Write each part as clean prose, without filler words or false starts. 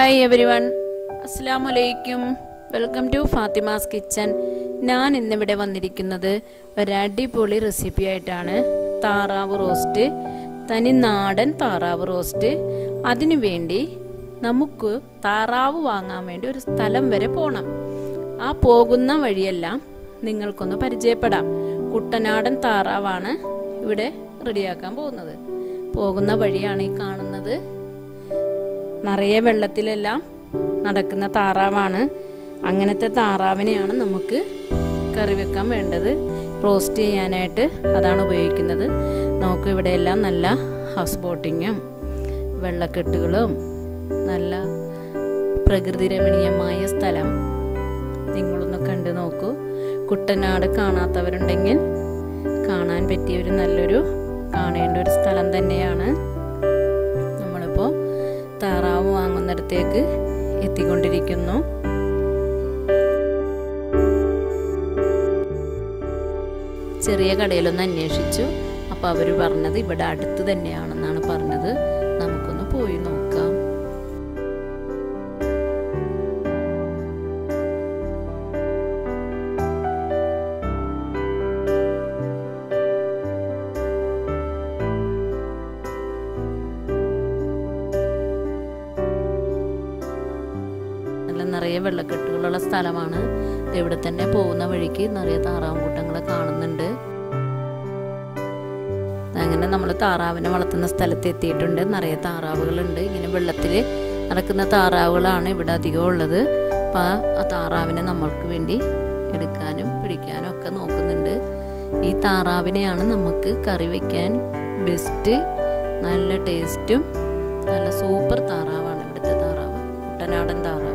Hi everyone, Assalamu alaikum. Welcome to Fatima's Kitchen. ഞാൻ ഇന്നിവിടെ വന്നിരിക്കുന്നത് ഒരു അടിപൊളി റെസിപ്പി ആയിട്ടാണ്. താറാവ് റോസ്റ്റ്, തനി നാടൻ താറാവ് റോസ്റ്റ്. അതിനു വേണ്ടി നമുക്ക് താറാവ് വാങ്ങാൻ വേണ്ടി ഒരു സ്ഥലം വരെ പോകണം. ആ പോകുന്ന വഴിയെല്ലാം നിങ്ങൾക്കൊന്ന് പരിചയപ്പെടാം. കുട്ടനാടൻ താറാവാണ് ഇവിടെ റെഡിയാക്കാൻ പോകുന്നത്. പോകുന്ന വഴിയാണ് ഈ കാണുന്നത്. നിറയെ വെള്ളത്തിലെല്ലാം നടക്കുന്ന താറാവാണ്. അങ്ങനത്തെ താറാവിനെയാണ് നമുക്ക് കറി വെക്കാൻ വേണ്ടത്. റോസ്റ്റ് ചെയ്യാനായിട്ട് അതാണ് ഉപയോഗിക്കുന്നത്. നമുക്ക് ഇവിടെ എല്ലാം നല്ല ഹൗസ് ബോട്ടിങ്ങും വെള്ളക്കെട്ടുകളും നല്ല പ്രകൃതി രമണീയമായ സ്ഥലം നിങ്ങളൊന്ന് കണ്ടു നോക്കൂ. കുട്ടനാട് കാണാത്തവരുണ്ടെങ്കിൽ കാണാൻ പറ്റിയ ഒരു നല്ലൊരു കാണേണ്ട ഒരു സ്ഥലം തന്നെയാണ്. നമ്മളിപ്പോൾ താറാവ് വാങ്ങുന്നിടത്തേക്ക് എത്തിക്കൊണ്ടിരിക്കുന്നു. ചെറിയ കടയിലൊന്ന് അന്വേഷിച്ചു. അപ്പോൾ അവർ പറഞ്ഞത് ഇവിടെ അടുത്ത് തന്നെയാണെന്നാണ് പറഞ്ഞത്. നമുക്കൊന്ന് പോയി നോക്കാം. നിറയെ വെള്ളക്കെട്ടുകളുള്ള സ്ഥലമാണ്. ഇവിടെ തന്നെ പോകുന്ന വഴിക്ക് നിറയെ താറാവുകൂട്ടങ്ങളെ കാണുന്നുണ്ട്. അങ്ങനെ നമ്മൾ താറാവിനെ വളർത്തുന്ന സ്ഥലത്ത് എത്തിയിട്ടുണ്ട്. നിറയെ താറാവുകളുണ്ട്. ഇങ്ങനെ വെള്ളത്തിൽ നടക്കുന്ന താറാവുകളാണ് ഇവിടെ അധികം ഉള്ളത്. അപ്പം ആ താറാവിനെ നമ്മൾക്ക് വേണ്ടി എടുക്കാനും പിടിക്കാനും ഒക്കെ നോക്കുന്നുണ്ട്. ഈ താറാവിനെയാണ് നമുക്ക് കറി വയ്ക്കാൻ ബെസ്റ്റ്. നല്ല ടേസ്റ്റും നല്ല സൂപ്പർ താറാവാണ് ഇവിടുത്തെ താറാവ്, കുട്ടനാടൻ താറാവ്.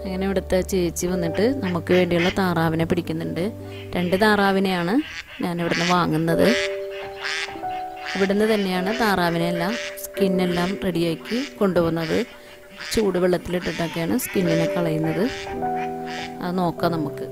അങ്ങനെ ഇവിടുത്തെ ചേച്ചി വന്നിട്ട് നമുക്ക് വേണ്ടിയുള്ള താറാവിനെ പിടിക്കുന്നുണ്ട്. 2 താറാവിനെയാണ് ഞാൻ ഇവിടുന്ന് വാങ്ങുന്നത്. ഇവിടുന്ന് തന്നെയാണ് താറാവിനെല്ലാം സ്കിന്നെല്ലാം റെഡിയാക്കി കൊണ്ടുപോകുന്നത്. ചൂടുവെള്ളത്തിലിട്ടിട്ടൊക്കെയാണ് സ്കിന്നിനെ കളയുന്നത്. അത് നോക്കാം നമുക്ക്.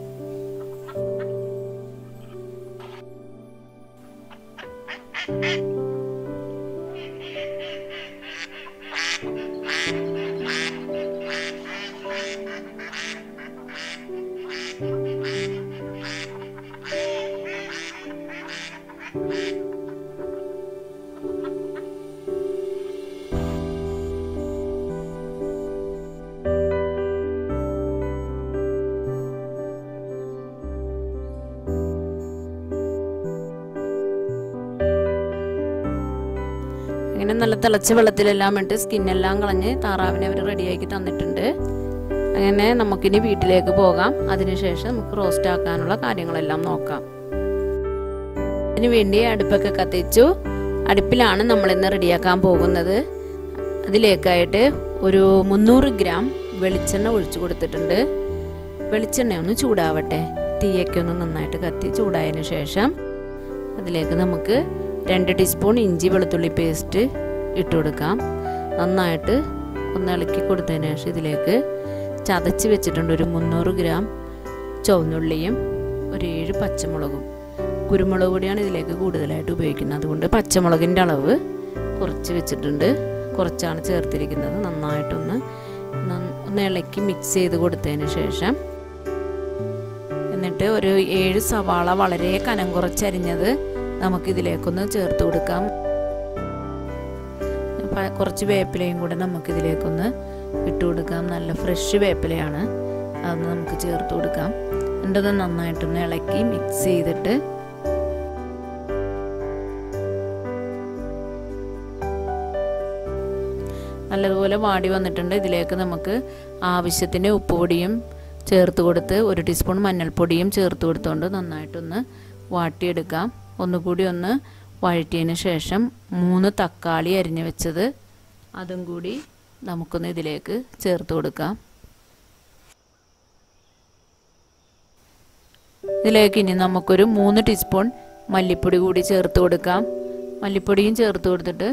അങ്ങനെ നല്ല തിളച്ച വെള്ളത്തിലെല്ലാം ഇട്ട് സ്കിന്നെല്ലാം കളഞ്ഞ് താറാവിനെ അവർ റെഡിയാക്കി തന്നിട്ടുണ്ട്. അങ്ങനെ നമുക്കിനി വീട്ടിലേക്ക് പോകാം. അതിനുശേഷം നമുക്ക് റോസ്റ്റ് ആക്കാനുള്ള കാര്യങ്ങളെല്ലാം നോക്കാം. അതിനു വേണ്ടി അടുപ്പൊക്കെ കത്തിച്ചു. അടുപ്പിലാണ് നമ്മളിന്ന് റെഡിയാക്കാൻ പോകുന്നത്. അതിലേക്കായിട്ട് ഒരു 300 ഗ്രാം വെളിച്ചെണ്ണ ഒഴിച്ചു കൊടുത്തിട്ടുണ്ട്. വെളിച്ചെണ്ണ ഒന്ന് ചൂടാവട്ടെ. തീയൊക്കെ ഒന്ന് നന്നായിട്ട് കത്തി ചൂടായതിനു ശേഷം അതിലേക്ക് നമുക്ക് 2 ടീസ്പൂൺ ഇഞ്ചി വെളുത്തുള്ളി പേസ്റ്റ് ഇട്ട് കൊടുക്കാം. നന്നായിട്ട് ഒന്ന് ഇളക്കി കൊടുത്തതിന് ശേഷം ഇതിലേക്ക് ചതച്ച് വെച്ചിട്ടുണ്ട് ഒരു 300 ഗ്രാം ചുവന്നുള്ളിയും ഒരു 7 പച്ചമുളകും. കുരുമുളക് പൊടിയാണ് ഇതിലേക്ക് കൂടുതലായിട്ട് ഉപയോഗിക്കുന്നത്. അതുകൊണ്ട് പച്ചമുളകിൻ്റെ അളവ് കുറച്ച് വെച്ചിട്ടുണ്ട്. കുറച്ചാണ് ചേർത്തിരിക്കുന്നത്. നന്നായിട്ടൊന്ന് ഇളക്കി മിക്സ് ചെയ്ത് കൊടുത്തതിന് ശേഷം എന്നിട്ട് ഒരു 7 സവാള വളരെ കനം കുറച്ചരിഞ്ഞത് നമുക്കിതിലേക്കൊന്ന് ചേർത്ത് കൊടുക്കാം. കുറച്ച് വേപ്പിലയും കൂടെ നമുക്കിതിലേക്കൊന്ന് ഇട്ട് കൊടുക്കാം. നല്ല ഫ്രഷ് വേപ്പിലയാണ്. അതൊന്ന് നമുക്ക് ചേർത്ത് കൊടുക്കാം. എന്നിട്ട് നന്നായിട്ടൊന്ന് ഇളക്കി മിക്സ് ചെയ്തിട്ട് നല്ലതുപോലെ വാടി വന്നിട്ടുണ്ട്. ഇതിലേക്ക് നമുക്ക് ആവശ്യത്തിന് ഉപ്പുപൊടിയും ചേർത്ത് കൊടുത്ത് 1 ടീസ്പൂൺ മഞ്ഞൾപ്പൊടിയും ചേർത്ത് കൊടുത്തുകൊണ്ട് നന്നായിട്ടൊന്ന് വാട്ടിയെടുക്കാം. ഒന്നുകൂടി ഒന്ന് വഴറ്റിയതിന് ശേഷം 3 തക്കാളി അരിഞ്ഞു വെച്ചത് അതും കൂടി നമുക്കൊന്ന് ഇതിലേക്ക് ചേർത്ത് കൊടുക്കാം. ഇതിലേക്ക് ഇനി നമുക്കൊരു 3 ടീസ്പൂൺ മല്ലിപ്പൊടി കൂടി ചേർത്ത് കൊടുക്കാം. മല്ലിപ്പൊടിയും ചേർത്ത് കൊടുത്തിട്ട്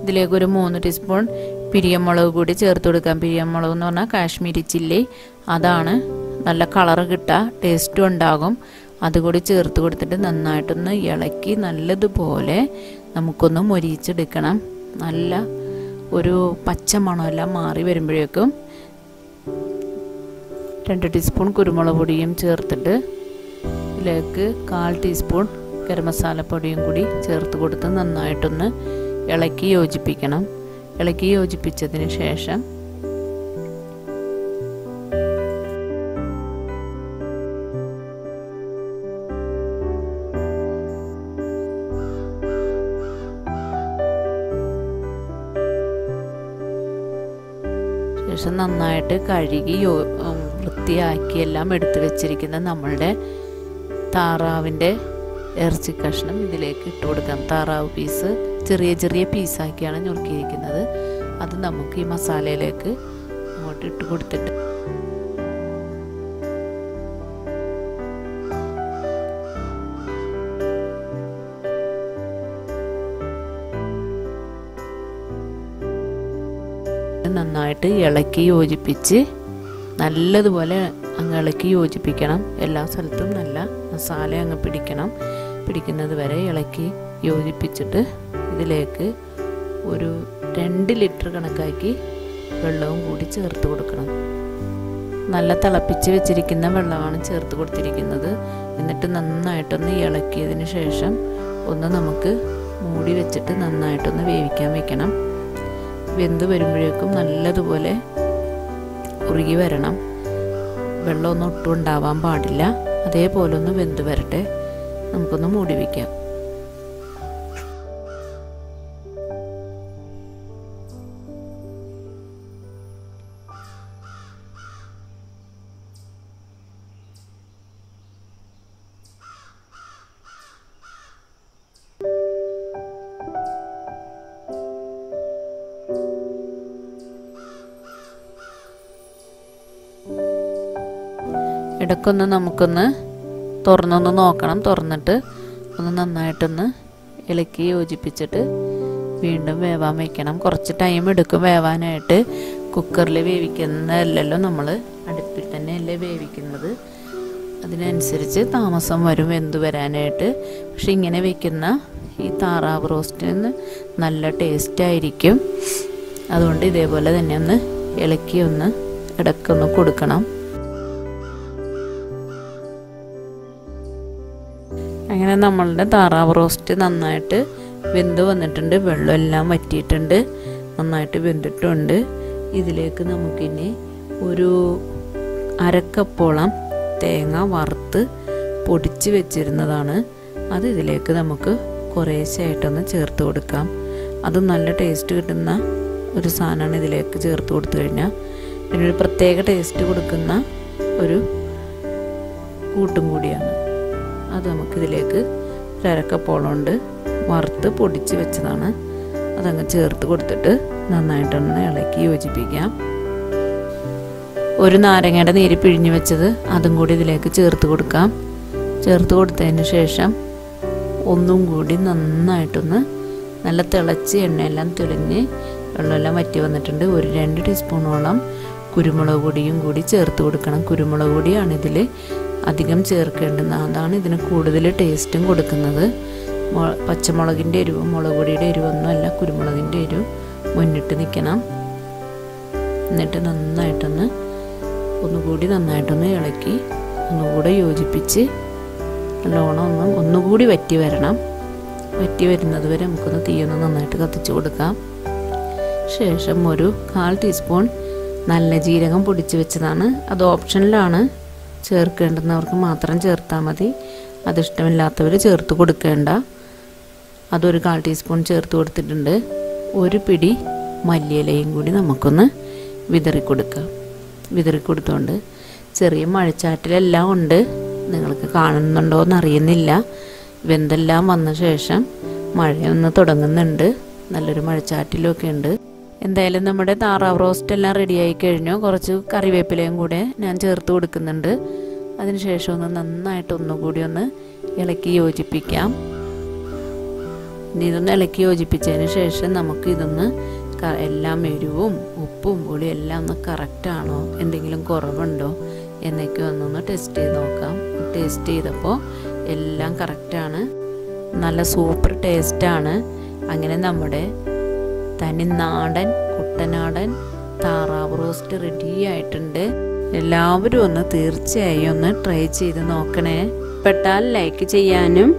ഇതിലേക്ക് ഒരു 3 ടീസ്പൂൺ പിരിയമുളക് കൂടി ചേർത്ത് കൊടുക്കാം. പിരിയമുളക് എന്ന് പറഞ്ഞാൽ കാശ്മീരി ചില്ലി, അതാണ് നല്ല കളർ കിട്ടുക, ടേസ്റ്റും ഉണ്ടാകും. അതുകൂടി ചേർത്ത് കൊടുത്തിട്ട് നന്നായിട്ടൊന്ന് ഇളക്കി നല്ലതുപോലെ നമുക്കൊന്ന് മൊരിയിച്ചെടുക്കണം. നല്ല ഒരു പച്ച മണമെല്ലാം മാറി വരുമ്പോഴേക്കും 2 ടീസ്പൂൺ കുരുമുളക് പൊടിയും ചേർത്തിട്ട് ഇതിലേക്ക് 1/4 ടീസ്പൂൺ ഗരം മസാലപ്പൊടിയും കൂടി ചേർത്ത് കൊടുത്ത് നന്നായിട്ടൊന്ന് ഇളക്കി യോജിപ്പിക്കണം. ഇളക്കി യോജിപ്പിച്ചതിന് ശേഷം നന്നായിട്ട് കഴുകി വൃത്തിയാക്കി എല്ലാം എടുത്തു വെച്ചിരിക്കുന്ന നമ്മളുടെ താറാവിൻ്റെ ഇറച്ചി കഷ്ണം ഇതിലേക്ക് ഇട്ട് കൊടുക്കാം. താറാവ് പീസ് ചെറിയ ചെറിയ പീസാക്കിയാണ് ഞുറുക്കിയിരിക്കുന്നത്. അത് നമുക്ക് ഈ മസാലയിലേക്ക് അങ്ങോട്ട് ഇട്ട് കൊടുത്തിട്ട് നന്നായിട്ട് ഇളക്കി യോജിപ്പിച്ച് നല്ലതുപോലെ അങ്ങ് ഇളക്കി യോജിപ്പിക്കണം. എല്ലാ സ്ഥലത്തും നല്ല മസാല അങ്ങ് പിടിക്കുന്നത് വരെ ഇളക്കി യോജിപ്പിച്ചിട്ട് ഇതിലേക്ക് ഒരു 2 ലിറ്റർ കണക്കാക്കി വെള്ളവും കൂടി ചേർത്ത് കൊടുക്കണം. നല്ല തിളപ്പിച്ച് വെച്ചിരിക്കുന്ന വെള്ളമാണ് ചേർത്ത് കൊടുത്തിരിക്കുന്നത്. എന്നിട്ട് നന്നായിട്ടൊന്ന് ഇളക്കിയതിന് ശേഷം ഒന്ന് നമുക്ക് മൂടി വെച്ചിട്ട് നന്നായിട്ടൊന്ന് വേവിക്കാൻ വെക്കണം. വെന്ത് വരുമ്പോഴേക്കും നല്ലതുപോലെ ഉരുകി വരണം. വെള്ളമൊന്നും ഒട്ടും ഉണ്ടാവാൻ പാടില്ല. അതേപോലെ ഒന്ന് വെന്ത് വരട്ടെ. നമുക്കൊന്ന് മൂടി വയ്ക്കാം. ഇടയ്ക്കൊന്ന് നമുക്കൊന്ന് തുറന്നൊന്ന് നോക്കണം. തുറന്നിട്ട് ഒന്ന് നന്നായിട്ടൊന്ന് ഇളക്കി യോജിപ്പിച്ചിട്ട് വീണ്ടും വേവാൻ വയ്ക്കണം. കുറച്ച് ടൈം എടുക്കും വേവാനായിട്ട്. കുക്കറിൽ വേവിക്കുന്നതല്ലല്ലോ, നമ്മൾ അടുപ്പിൽ തന്നെയല്ലേ വേവിക്കുന്നത്. അതിനനുസരിച്ച് താമസം വരും വെന്ത് വരാനായിട്ട്. പക്ഷെ ഇങ്ങനെ വയ്ക്കുന്ന ഈ താറാവ് റോസ്റ്റിന് നല്ല ടേസ്റ്റായിരിക്കും. അതുകൊണ്ട് ഇതേപോലെ തന്നെ ഒന്ന് ഇളക്കി ഒന്ന് ഇടയ്ക്കൊന്ന് കൊടുക്കണം. അങ്ങനെ നമ്മളുടെ താറാവ് റോസ്റ്റ് നന്നായിട്ട് വെന്ത് വന്നിട്ടുണ്ട്. വെള്ളമെല്ലാം വറ്റിയിട്ടുണ്ട്, നന്നായിട്ട് വെന്തിട്ടുണ്ട്. ഇതിലേക്ക് നമുക്കിനി ഒരു 1/2 കപ്പോളം തേങ്ങ വറുത്ത് പൊടിച്ച് വെച്ചിരുന്നതാണ്. അത് ഇതിലേക്ക് നമുക്ക് കുറേശ്ശായിട്ടൊന്ന് ചേർത്ത് കൊടുക്കാം. അത് നല്ല ടേസ്റ്റ് കിട്ടുന്ന ഒരു സാധനമാണ്. ഇതിലേക്ക് ചേർത്ത് കൊടുത്തു കഴിഞ്ഞാൽ ഇതിനൊരു പ്രത്യേക ടേസ്റ്റ് കൊടുക്കുന്ന ഒരു കൂട്ടും കൂടിയാണ്. അത് നമുക്കിതിലേക്ക് 1/2 കപ്പോളമുണ്ട് വറുത്ത് പൊടിച്ച് വെച്ചതാണ്. അതങ്ങ് ചേർത്ത് കൊടുത്തിട്ട് നന്നായിട്ടൊന്ന് ഇളക്കി യോജിപ്പിക്കാം. ഒരു നാരങ്ങയുടെ നീര് പിഴിഞ്ഞ് വെച്ചത് അതും കൂടി ഇതിലേക്ക് ചേർത്ത് കൊടുക്കാം. ചേർത്ത് കൊടുത്തതിന് ശേഷം ഒന്നും കൂടി നന്നായിട്ടൊന്ന് നല്ല തിളച്ച് എണ്ണയെല്ലാം തെളിഞ്ഞ് വെള്ളമെല്ലാം വറ്റി വന്നിട്ടുണ്ട്. ഒരു 2 ടീസ്പൂണോളം കുരുമുളക് പൊടിയും കൂടി ചേർത്ത് കൊടുക്കണം. കുരുമുളക് പൊടിയാണ് ഇതിൽ അധികം ചേർക്കേണ്ടുന്നത്. അതാണ് ഇതിന് കൂടുതൽ ടേസ്റ്റും കൊടുക്കുന്നത്. പച്ചമുളകിൻ്റെ എരിവും മുളക് പൊടിയുടെ എരിവൊന്നുമല്ല, കുരുമുളകിൻ്റെ എരിവ് മുന്നിട്ട് നിൽക്കണം. എന്നിട്ട് നന്നായിട്ടൊന്ന് ഇളക്കി ഒന്നുകൂടെ യോജിപ്പിച്ച് നല്ലോണം ഒന്നുകൂടി വറ്റി വരണം. വറ്റി വരുന്നത് വരെ നമുക്കൊന്ന് തീയൊന്ന് നന്നായിട്ട് കത്തിച്ച് കൊടുക്കാം. ശേഷം ഒരു 1/4 ടീസ്പൂൺ നല്ല ജീരകം പൊടിച്ച് വെച്ചതാണ്. അത് ഓപ്ഷനിലാണ്, ചേർക്കേണ്ടുന്നവർക്ക് മാത്രം ചേർത്താൽ മതി. അതിഷ്ടമില്ലാത്തവർ ചേർത്ത് കൊടുക്കേണ്ട. അതൊരു 1/4 ടീസ്പൂൺ ചേർത്ത് കൊടുത്തിട്ടുണ്ട്. ഒരു പിടി മല്ലിയിലയും കൂടി നമുക്കൊന്ന് വിതറി കൊടുത്തുകൊണ്ട് ചെറിയ മഴച്ചാറ്റിലെല്ലാം ഉണ്ട്. നിങ്ങൾക്ക് കാണുന്നുണ്ടോ എന്നറിയുന്നില്ല. വെന്തെല്ലാം വന്ന ശേഷം മഴയൊന്ന് തുടങ്ങുന്നുണ്ട്. നല്ലൊരു മഴച്ചാറ്റിലൊക്കെ ഉണ്ട്. എന്തായാലും നമ്മുടെ താറാവ് റോസ്റ്റ് എല്ലാം റെഡിയായി കഴിഞ്ഞു. കുറച്ച് കറിവേപ്പിലയും കൂടെ ഞാൻ ചേർത്ത് കൊടുക്കുന്നുണ്ട്. അതിനുശേഷം ഒന്ന് നന്നായിട്ട് ഒന്നുകൂടി ഒന്ന് ഇളക്കി യോജിപ്പിക്കാം. ഇനി ഇതൊന്ന് ഇളക്കി യോജിപ്പിച്ചതിന് ശേഷം നമുക്ക് ഇതൊന്ന് എല്ലാം എരിവും ഉപ്പും പുളിയും എല്ലാം ഒന്ന് കറക്റ്റാണോ, എന്തെങ്കിലും കുറവുണ്ടോ എന്നൊക്കെ ഒന്നൊന്ന് ടെസ്റ്റ് ചെയ്ത് നോക്കാം. ടേസ്റ്റ് ചെയ്തപ്പോൾ എല്ലാം കറക്റ്റാണ്, നല്ല സൂപ്പർ ടേസ്റ്റാണ്. അങ്ങനെ നമ്മുടെ തനി നാടൻ കുട്ടനാടൻ താറാവ് റോസ്റ്റ് റെഡി ആയിട്ടുണ്ട്. എല്ലാവരും ഒന്ന് തീർച്ചയായും ഒന്ന് ട്രൈ ചെയ്ത് നോക്കണേ. ഇഷ്ടപ്പെട്ടാൽ ലൈക്ക് ചെയ്യാനും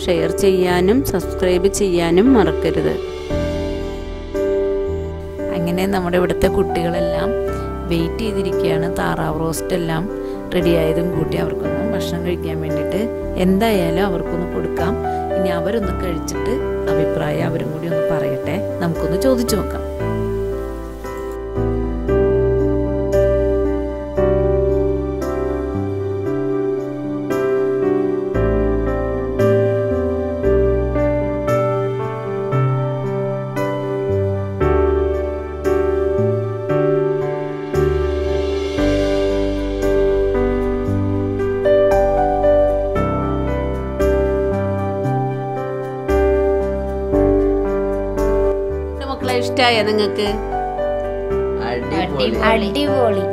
ഷെയർ ചെയ്യാനും സബ്സ്ക്രൈബ് ചെയ്യാനും മറക്കരുത്. അങ്ങനെ നമ്മുടെ ഇവിടുത്തെ കുട്ടികളെല്ലാം വെയിറ്റ് ചെയ്തിരിക്കുകയാണ്. താറാവ് റോസ്റ്റ് എല്ലാം റെഡി ആയതും കൂട്ടി അവർക്കൊന്ന് ഭക്ഷണം കഴിക്കാൻ വേണ്ടിയിട്ട്. എന്തായാലും അവർക്കൊന്ന് കൊടുക്കാം. ഇനി അവരൊന്ന് കഴിച്ചിട്ട് അഭിപ്രായം അവരും കൂടി ഒന്ന് പറയട്ടെ. നമുക്കൊന്ന് ചോദിച്ചു നോക്കാം. ഇഷ്ടമായ നിങ്ങൾക്ക്? അടിപൊളി.